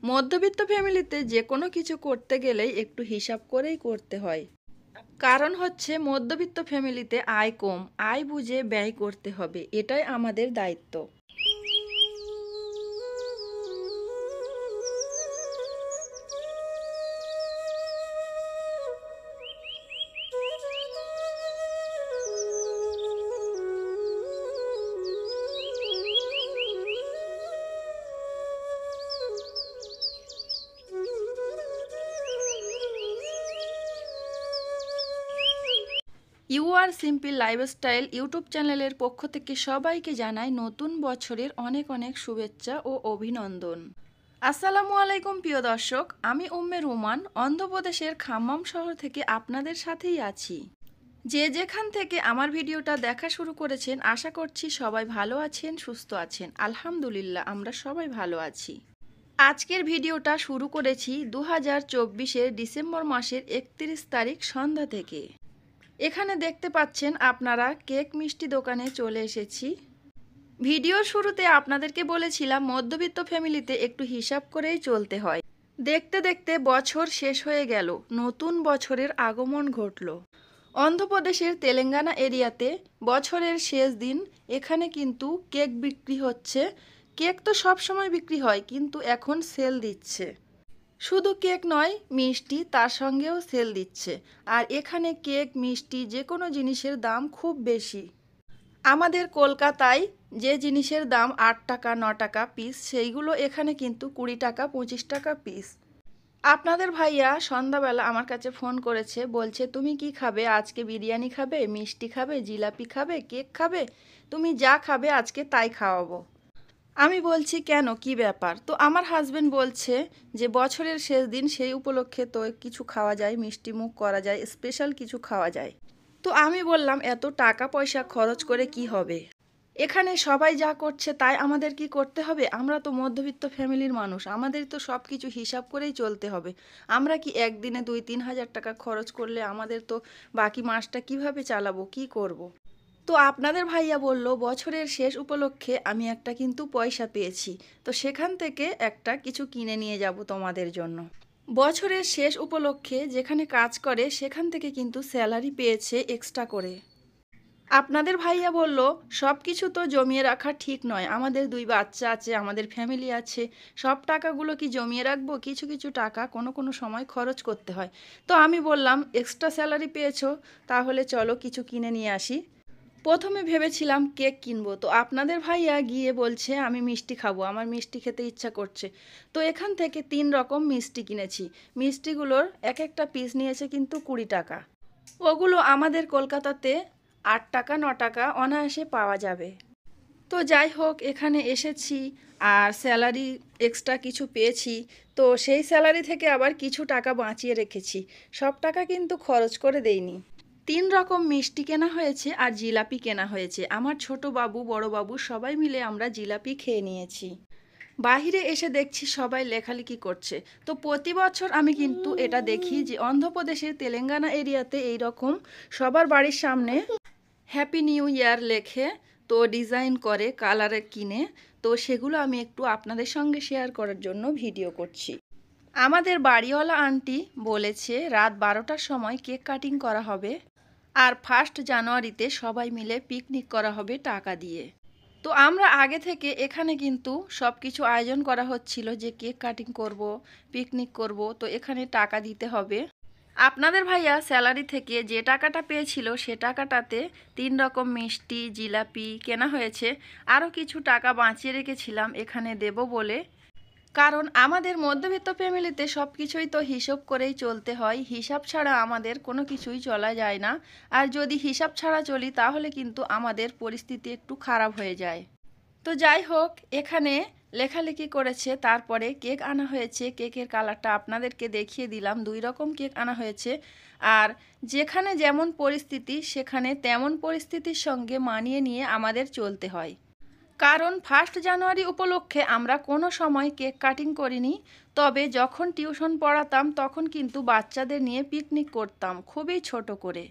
মধ্যবিত্ত ফ্যামিলিতে যে কোনো কিছু করতে গেলেই একটু হিসাব করেই করতে হয়। কারণ হচ্ছে মধ্যবিত্ত ফ্যামিলিতে আয় কম, আয় বুঝে ব্যয় করতে হবে, এটাই আমাদের দায়িত্ব। You are simple lifestyle YouTube চ্যানেলের পক্ষ থেকে সবাইকে জানাই নতুন বছরের অনেক অনেক শুভেচ্ছা ও অভিনন্দন। আসসালামু আলাইকুম প্রিয় দর্শক, আমি উম্মে রুমান অন্ধ্রপ্রদেশের খাম্মাম শহর থেকে আপনাদের সাথেই আছি। যে যেখান থেকে আমার ভিডিওটা দেখা শুরু করেছেন আশা করছি সবাই ভালো আছেন, সুস্থ আছেন। আলহামদুলিল্লাহ আমরা সবাই ভালো আছি। আজকের ভিডিওটা শুরু করেছি 2024-এর ডিসেম্বর মাসের 31 তারিখ সন্ধ্যা থেকে। এখানে দেখতে পাচ্ছেন আপনারা কেক মিষ্টি দোকানে চলে এসেছি। ভিডিওর শুরুতে আপনাদেরকে বলেছিলাম মধ্যবিত্ত ফ্যামিলিতে একটু হিসাব করেই চলতে হয়। দেখতে দেখতে বছর শেষ হয়ে গেল, নতুন বছরের আগমন ঘটল। অন্ধ্রপ্রদেশের তেলেঙ্গানা এরিয়াতে বছরের শেষ দিন এখানে কিন্তু কেক বিক্রি হচ্ছে। কেক তো সব সময় বিক্রি হয়, কিন্তু এখন সেল দিচ্ছে। শুধু কেক নয়, মিষ্টি তার সঙ্গেও সেল দিচ্ছে। আর এখানে কেক মিষ্টি যে কোনো জিনিসের দাম খুব বেশি। আমাদের কলকাতায় যে জিনিসের দাম 8 টাকা 9 টাকা পিস, সেইগুলো এখানে কিন্তু 20 টাকা 25 টাকা পিস। আপনাদের ভাইয়া সন্ধ্যাবেলা আমার কাছে ফোন করেছে, বলছে তুমি কি খাবে আজকে? বিরিয়ানি খাবে, মিষ্টি খাবে, জিলাপি খাবে, কেক খাবে? তুমি যা খাবে আজকে তাই খাওয়াবো। আমি বলছি কেন, কি ব্যাপার? তো আমার হাজবেন্ড বলছে যে বছরের শেষ দিন, সেই উপলক্ষে তো কিছু খাওয়া যায়, মিষ্টি মুখ করা যায়, স্পেশাল কিছু খাওয়া যায়। তো আমি বললাম এত টাকা পয়সা খরচ করে কি হবে? এখানে সবাই যা করছে তাই আমাদের কি করতে হবে? আমরা তো মধ্যবিত্ত ফ্যামিলির মানুষ, আমাদের তো সব কিছু হিসাব করেই চলতে হবে। আমরা কি একদিনে 2-3 হাজার টাকা খরচ করলে আমাদের তো বাকি মাসটা কিভাবে চালাবো, কি করব? তো আপনাদের ভাইয়া বলল বছরের শেষ উপলক্ষে আমি একটা কিন্তু পয়সা পেয়েছি, তো সেখান থেকে একটা কিছু কিনে নিয়ে যাব তোমাদের জন্য। বছরের শেষ উপলক্ষে যেখানে কাজ করে সেখান থেকে কিন্তু স্যালারি পেয়েছে এক্সট্রা করে। আপনাদের ভাইয়া বলল সব কিছু তো জমিয়ে রাখা ঠিক নয়, আমাদের 2 বাচ্চা আছে, আমাদের ফ্যামিলি আছে, সব টাকাগুলো কি জমিয়ে রাখবো? কিছু কিছু টাকা কোনো কোনো সময় খরচ করতে হয়। তো আমি বললাম এক্সট্রা স্যালারি পেয়েছো, তাহলে চলো কিছু কিনে নিয়ে আসি। প্রথমে ভেবেছিলাম কেক কিনবো, তো আপনাদের ভাইয়া গিয়ে বলছে আমি মিষ্টি খাবো, আমার মিষ্টি খেতে ইচ্ছা করছে। তো এখান থেকে 3 রকম মিষ্টি কিনেছি। মিষ্টিগুলোর এক একটা পিস নিয়েছে কিন্তু 20 টাকা। ওগুলো আমাদের কলকাতাতে 8 টাকা 9 টাকা অনায়াসে পাওয়া যাবে। তো যাই হোক, এখানে এসেছি আর স্যালারি এক্সট্রা কিছু পেয়েছি, তো সেই স্যালারি থেকে আবার কিছু টাকা বাঁচিয়ে রেখেছি। সব টাকা কিন্তু খরচ করে দেইনি। 3 রকম মিষ্টি কেনা হয়েছে আর জিলাপি কেনা হয়েছে। আমার ছোট বাবু বড় বাবু সবাই মিলে আমরা জিলাপি খেয়ে নিয়েছি। বাহিরে এসে দেখছি সবাই লেখালেখি করছে। তো প্রতি বছর আমি কিন্তু এটা দেখি যে অন্ধ্রপ্রদেশের তেলেঙ্গানা এরিয়াতে এই রকম সবার বাড়ির সামনে হ্যাপি নিউ ইয়ার লেখে, তো ডিজাইন করে কালারে কিনে। তো সেগুলো আমি একটু আপনাদের সঙ্গে শেয়ার করার জন্য ভিডিও করছি। আমাদের বাড়িওয়ালা আন্টি বলেছে রাত 12টার সময় কেক কাটিং করা হবে আর 1 জানুয়ারিতে সবাই মিলে পিকনিক করা হবে টাকা দিয়ে। তো আমরা আগে থেকে এখানে কিন্তু সব কিছু আয়োজন করা হচ্ছিল যে কেক কাটিং করব, পিকনিক করব, তো এখানে টাকা দিতে হবে। আপনাদের ভাইয়া স্যালারি থেকে যে টাকাটা পেয়েছিল সে টাকাটাতে 3 রকম মিষ্টি জিলাপি কেনা হয়েছে। আরও কিছু টাকা বাঁচিয়ে রেখেছিলাম এখানে দেব বলে। কারণ আমাদের মধ্যবিত্ত ফ্যামিলিতে সব কিছুই তো হিসাব করেই চলতে হয়, হিসাব ছাড়া আমাদের কোনো কিছুই চলা যায় না। আর যদি হিসাব ছাড়া চলি তাহলে কিন্তু আমাদের পরিস্থিতি একটু খারাপ হয়ে যায়। তো যাই হোক, এখানে লেখালেখি করেছে, তারপরে কেক আনা হয়েছে। কেকের কালারটা আপনাদেরকে দেখিয়ে দিলাম, 2 রকম কেক আনা হয়েছে। আর যেখানে যেমন পরিস্থিতি সেখানে তেমন পরিস্থিতির সঙ্গে মানিয়ে নিয়ে আমাদের চলতে হয়। কারণ 1 জানুয়ারি উপলক্ষে আমরা কোনো সময় কেক কাটিং করিনি, তবে যখন টিউশন পড়াতাম তখন কিন্তু বাচ্চাদের নিয়ে পিকনিক করতাম খুবই ছোট করে।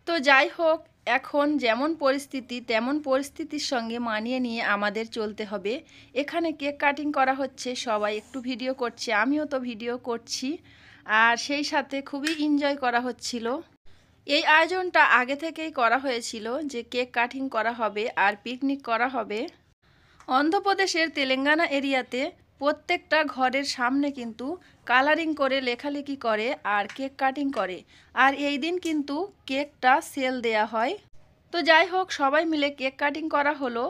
তো যাই হোক, এখন যেমন পরিস্থিতি তেমন পরিস্থিতির সঙ্গে মানিয়ে নিয়ে আমাদের চলতে হবে। এখানে কেক কাটিং করা হচ্ছে, সবাই একটু ভিডিও করছে, আমিও তো ভিডিও করছি, আর সেই সাথে খুবই এনজয় করা হচ্ছিল। এই আয়োজনটা আগে থেকেই করা হয়েছিল যে কেক কাটিং করা হবে আর পিকনিক করা হবে। অন্ধ্রপ্রদেশের তেলেঙ্গানা এরিয়াতে প্রত্যেকটা ঘরের সামনে কিন্তু কালারিং করে লেখালেখি করে আর কেক কাটিং করে, আর এই দিন কিন্তু কেকটা সেল দেয়া হয়। তো যাই হোক, সবাই মিলে কেক কাটিং করা হলো,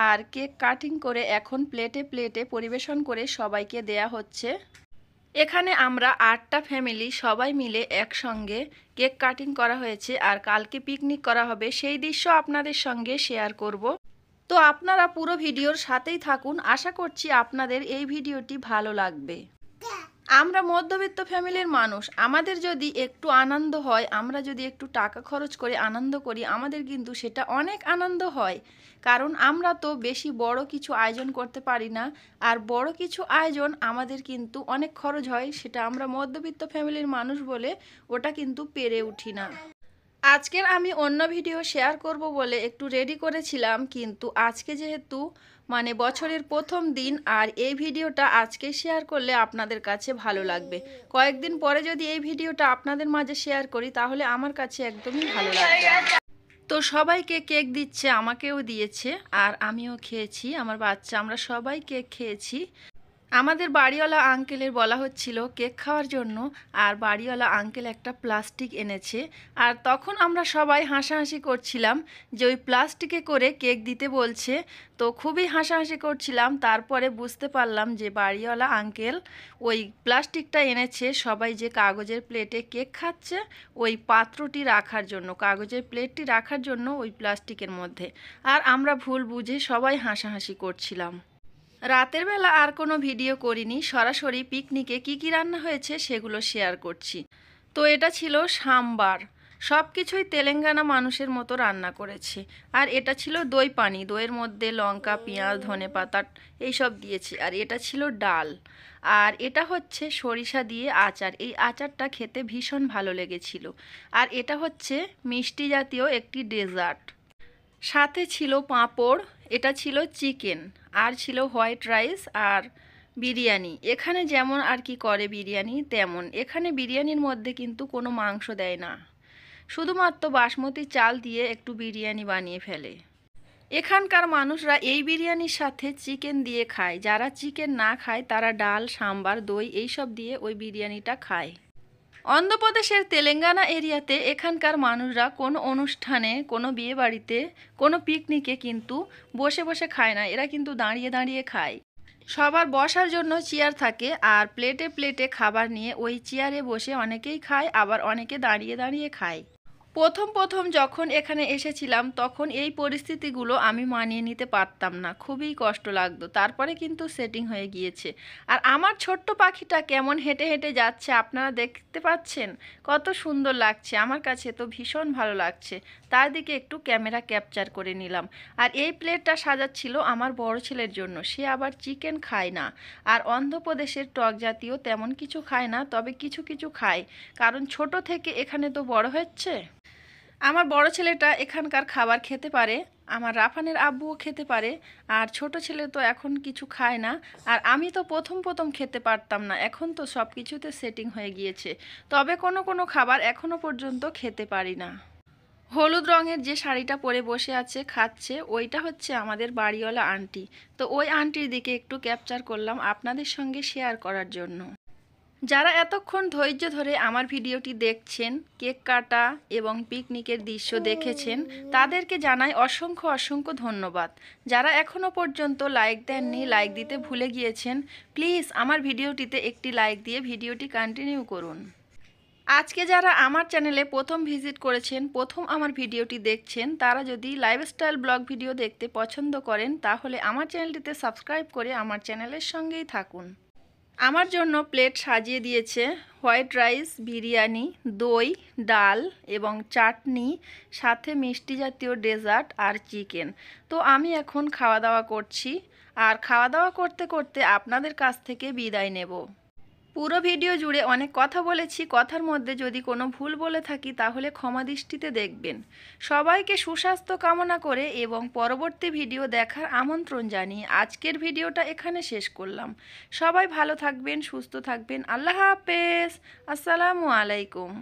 আর কেক কাটিং করে এখন প্লেটে প্লেটে পরিবেশন করে সবাইকে দেয়া হচ্ছে। এখানে আমরা 8টা ফ্যামিলি সবাই মিলে একসঙ্গে কেক কাটিং করা হয়েছে, আর কালকে পিকনিক করা হবে, সেই দৃশ্য আপনাদের সঙ্গে শেয়ার করব। তো আপনারা পুরো ভিডিওর সাথেই থাকুন, আশা করছি আপনাদের এই ভিডিওটি ভালো লাগবে। আমরা মধ্যবিত্ত ফ্যামিলির মানুষ, আমাদের যদি একটু আনন্দ হয়, আমরা যদি একটু টাকা খরচ করে আনন্দ করি, আমাদের কিন্তু সেটা অনেক আনন্দ হয়। কারণ আমরা তো বেশি বড় কিছু আয়োজন করতে পারি না, আর বড় কিছু আয়োজন আমাদের কিন্তু অনেক খরচ হয়, সেটা আমরা মধ্যবিত্ত ফ্যামিলির মানুষ বলে ওটা কিন্তু পেরে উঠি না। আজকের আমি অন্য ভিডিও শেয়ার করব বলে একটু রেডি করেছিলাম, কিন্তু আজকে যেহেতু বছরের প্রথম দিন, আর এই ভিডিওটা আজকে শেয়ার করলে আপনাদের কাছে ভালো লাগবে। কয়েকদিন পরে যদি এই ভিডিওটা আপনাদের মাঝে শেয়ার করি তাহলে আমার কাছে একদমই ভালো লাগবে। তো সবাইকে কেক দিচ্ছে, আমাকেও দিয়েছে, আর আমিও খেয়েছি, আমার বাচ্চা, আমরা সবাই কেক খেয়েছি। আমাদের বাড়িওয়ালা আঙ্কেলের বলা হচ্ছিল কেক খাওয়ার জন্য, আর বাড়িওয়ালা আঙ্কেল একটা প্লাস্টিক এনেছে, আর তখন আমরা সবাই হাসাহাসি করছিলাম যে ওই প্লাস্টিকে করে কেক দিতে বলছে। তো খুবই হাসাহাসি করছিলাম, তারপরে বুঝতে পারলাম যে বাড়িওয়ালা আঙ্কেল ওই প্লাস্টিকটা এনেছে সবাই যে কাগজের প্লেটে কেক খাচ্ছে ওই পাত্রটি রাখার জন্য, কাগজের প্লেটটি রাখার জন্য ওই প্লাস্টিকের মধ্যে। আর আমরা ভুল বুঝে সবাই হাসাহাসি করছিলাম। রাতের বেলা আর কোনো ভিডিও করিনি, সরাসরি পিকনিকে কি কি রান্না হয়েছে সেগুলো শেয়ার করছি। তো এটা ছিল সাম্বার, সব কিছুই তেলেঙ্গানা মানুষের মতো রান্না করেছে। আর এটা ছিল দই পানি, দইয়ের মধ্যে লঙ্কা, পেঁয়াজ, ধনেপাতা এইসব দিয়েছি। আর এটা ছিল ডাল, আর এটা হচ্ছে সরিষা দিয়ে আচার, এই আচারটা খেতে ভীষণ ভালো লেগেছিল। আর এটা হচ্ছে মিষ্টি জাতীয় একটি ডেজার্ট, সাথে ছিল পাঁপড়, এটা ছিল চিকেন, আর ছিল হোয়াইট রাইস আর বিরিয়ানি। এখানে যেমন আর কি করে বিরিয়ানি তেমন, এখানে বিরিয়ানির মধ্যে কিন্তু কোনো মাংস দেয় না, শুধুমাত্র বাসমতি চাল দিয়ে একটু বিরিয়ানি বানিয়ে ফেলে। এখানকার মানুষরা এই বিরিয়ানির সাথে চিকেন দিয়ে খায়, যারা চিকেন না খায় তারা ডাল, সাম্বার, দই এইসব দিয়ে ওই বিরিয়ানিটা খায়। অন্ধ্রপ্রদেশের তেলেঙ্গানা এরিয়াতে এখানকার মানুষরা কোনো অনুষ্ঠানে, কোনো বিয়েবাড়িতে, কোনো পিকনিকে কিন্তু বসে বসে খায় না, এরা কিন্তু দাঁড়িয়ে দাঁড়িয়ে খায়। সবার বসার জন্য চেয়ার থাকে, আর প্লেটে প্লেটে খাবার নিয়ে ওই চেয়ারে বসে অনেকেই খায়, আবার অনেকে দাঁড়িয়ে দাঁড়িয়ে খায়। প্রথম প্রথম যখন এখানে এসেছিলাম তখন এই পরিস্থিতিগুলো আমি মানিয়ে নিতে পারতাম না, খুবই কষ্ট লাগতো, তারপরে কিন্তু সেটিং হয়ে গিয়েছে। আর আমার ছোট্ট পাখিটা কেমন হেঁটে হেঁটে যাচ্ছে আপনারা দেখতে পাচ্ছেন, কত সুন্দর লাগছে, আমার কাছে তো ভীষণ ভালো লাগছে। তার দিকে একটু ক্যামেরা ক্যাপচার করে নিলাম। আর এই প্লেটটা সাজাচ্ছিল আমার বড় ছেলের জন্য, সে আবার চিকেন খায় না, আর অন্ধ্রপ্রদেশের টক জাতীয় তেমন কিছু খায় না, তবে কিছু কিছু খায়, কারণ ছোট থেকে এখানে তো বড় হচ্ছে। আমার বড় ছেলেটা এখানকার খাবার খেতে পারে, আমার রাফানের আব্বুও খেতে পারে, আর ছোট ছেলে তো এখন কিছু খায় না। আর আমি তো প্রথম প্রথম খেতে পারতাম না, এখন তো সব কিছুতে সেটিং হয়ে গিয়েছে, তবে কোনো কোনো খাবার এখনও পর্যন্ত খেতে পারি না। হলুদ রঙের যে শাড়িটা পরে বসে আছে খাচ্ছে, ওইটা হচ্ছে আমাদের বাড়িওয়ালা আন্টি। তো ওই আন্টির দিকে একটু ক্যাপচার করলাম আপনাদের সঙ্গে শেয়ার করার জন্য। যারা এতক্ষণ ধৈর্য ধরে আমার ভিডিওটি দেখছেন, কেক কাটা এবং পিকনিকের দৃশ্য দেখেছেন, তাদেরকে জানাই অসংখ্য অসংখ্য ধন্যবাদ। যারা এখনও পর্যন্ত লাইক দেননি, লাইক দিতে ভুলে গিয়েছেন, প্লিজ আমার ভিডিওটিতে একটি লাইক দিয়ে ভিডিওটি কন্টিনিউ করুন। আজকে যারা আমার চ্যানেলে প্রথম ভিজিট করেছেন, প্রথম আমার ভিডিওটি দেখছেন, তারা যদি লাইফস্টাইল ব্লগ ভিডিও দেখতে পছন্দ করেন তাহলে আমার চ্যানেলটিতে সাবস্ক্রাইব করে আমার চ্যানেলের সঙ্গেই থাকুন। আমার জন্য প্লেট সাজিয়ে দিয়েছে হোয়াইট রাইস, বিরিয়ানি, দই, ডাল এবং চাটনি, সাথে মিষ্টি জাতীয় ডেজার্ট আর চিকেন। তো আমি এখন খাওয়া দাওয়া করছি, আর খাওয়া দাওয়া করতে করতে আপনাদের কাছ থেকে বিদায় নেব। পুরো ভিডিও জুড়ে অনেক কথা বলেছি, কথার মধ্যে যদি কোনো ভুল বলে থাকি তাহলে ক্ষমা দৃষ্টিতে দেখবেন। সবাইকে সুস্বাস্থ্য কামনা করে এবং পরবর্তী ভিডিও দেখার আমন্ত্রণ জানিয়ে আজকের ভিডিওটা এখানে শেষ করলাম। সবাই ভালো থাকবেন, সুস্থ থাকবেন। আল্লাহ হাফেজ। আসসালামু আলাইকুম।